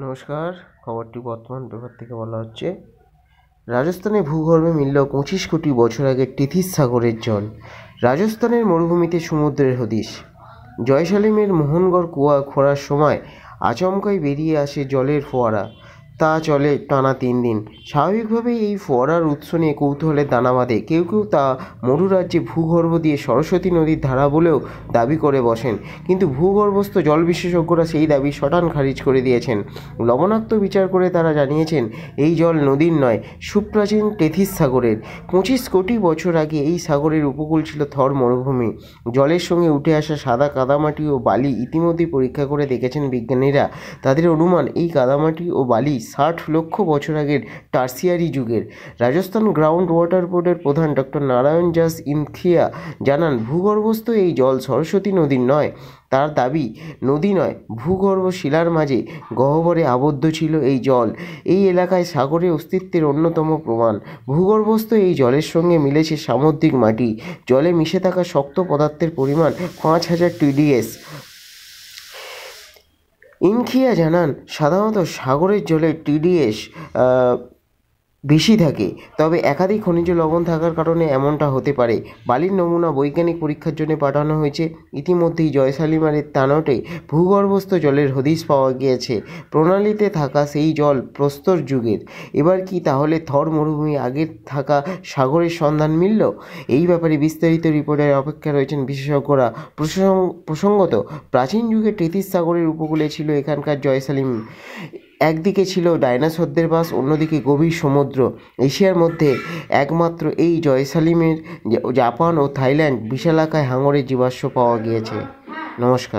নমস্কার। খবরটি বর্তমান পেপার থেকে বলা হচ্ছে, রাজস্থানে ভূগর্ভে মিলল 25 কোটি বছর আগের টেথিস সাগরের জল। রাজস্থানের মরুভূমিতে সমুদ্রের হদিশ। জয়সালমের মোহনগড় কুয়া খোঁড়ার সময় আচমকাই বেরিয়ে আসে জলের ফোয়ারা। তা চলে টানা 3 দিন। স্বাভাবিকভাবেই এই ফোয়ারার উৎস নিয়ে কৌতূহলের দানা বাঁধে। কেউ কেউ তা মরুরাজ্যে ভূগর্ভ দিয়ে সরস্বতী নদীর ধারা বলেও দাবি করে বসেন, কিন্তু ভূগর্ভস্থ জল বিশেষজ্ঞরা সেই দাবি সটান খারিজ করে দিয়েছেন। লবণাক্ত বিচার করে তারা জানিয়েছেন, এই জল নদীর নয়, সুপ্রাচীন টেথিস সাগরের। 25 কোটি বছর আগে এই সাগরের উপকূল ছিল থর মরুভূমি। জলের সঙ্গে উঠে আসা সাদা কাদামাটি ও বালি ইতিমধ্যেই পরীক্ষা করে দেখেছেন বিজ্ঞানীরা। তাদের অনুমান, এই কাদামাটি ও বালি 60 লক্ষ বছর আগের টার্সিয়ারি যুগের। রাজস্থান গ্রাউন্ড ওয়াটার বোর্ডের প্রধান ডক্টর নারায়ণ জাস ইমথিয়া জানান, ভূগর্ভস্থ এই জল সরস্বতী নদীর নয়। তার দাবি, নদী নয়, ভূগর্ভ শিলার মাঝে গহ্বরে আবদ্ধ ছিল এই জল। এই এলাকায় সাগরের অস্তিত্বের অন্যতম প্রমাণ। ভূগর্ভস্থ এই জলের সঙ্গে মিলেছে সামুদ্রিক মাটি। জলে মিশে থাকা শক্ত পদার্থের পরিমাণ 5000 TDS। ইনখিয়া জানান, সাধারণত সাগরের জলে TDS বেশি থাকে, তবে একাধিক খনিজ লবণ থাকার কারণে এমনটা হতে পারে। বালির নমুনা বৈজ্ঞানিক পরীক্ষার জন্য পাঠানো হয়েছে। ইতিমধ্যেই জয়সালমেরের তানটে ভূগর্ভস্থ জলের হদিশ পাওয়া গিয়েছে। প্রণালীতে থাকা সেই জল প্রস্তর যুগের। এবার কি তাহলে থর মরুভূমি আগের থাকা সাগরের সন্ধান মিলল? এই ব্যাপারে বিস্তারিত রিপোর্টের অপেক্ষা রয়েছেন বিশেষজ্ঞরা। প্রসঙ্গত, প্রাচীন যুগে টেথিস সাগরের উপকূলে ছিল এখানকার জয়সালম। একদিকে ছিল ডাইনোসরদের বাস, অন্যদিকে গভীর সমুদ্র। এশিয়ার মধ্যে একমাত্র এই জয়সালমের জাপান ও থাইল্যান্ড বিশালাকায় হাঙরের জীবাশ্ম পাওয়া গিয়েছে। নমস্কার।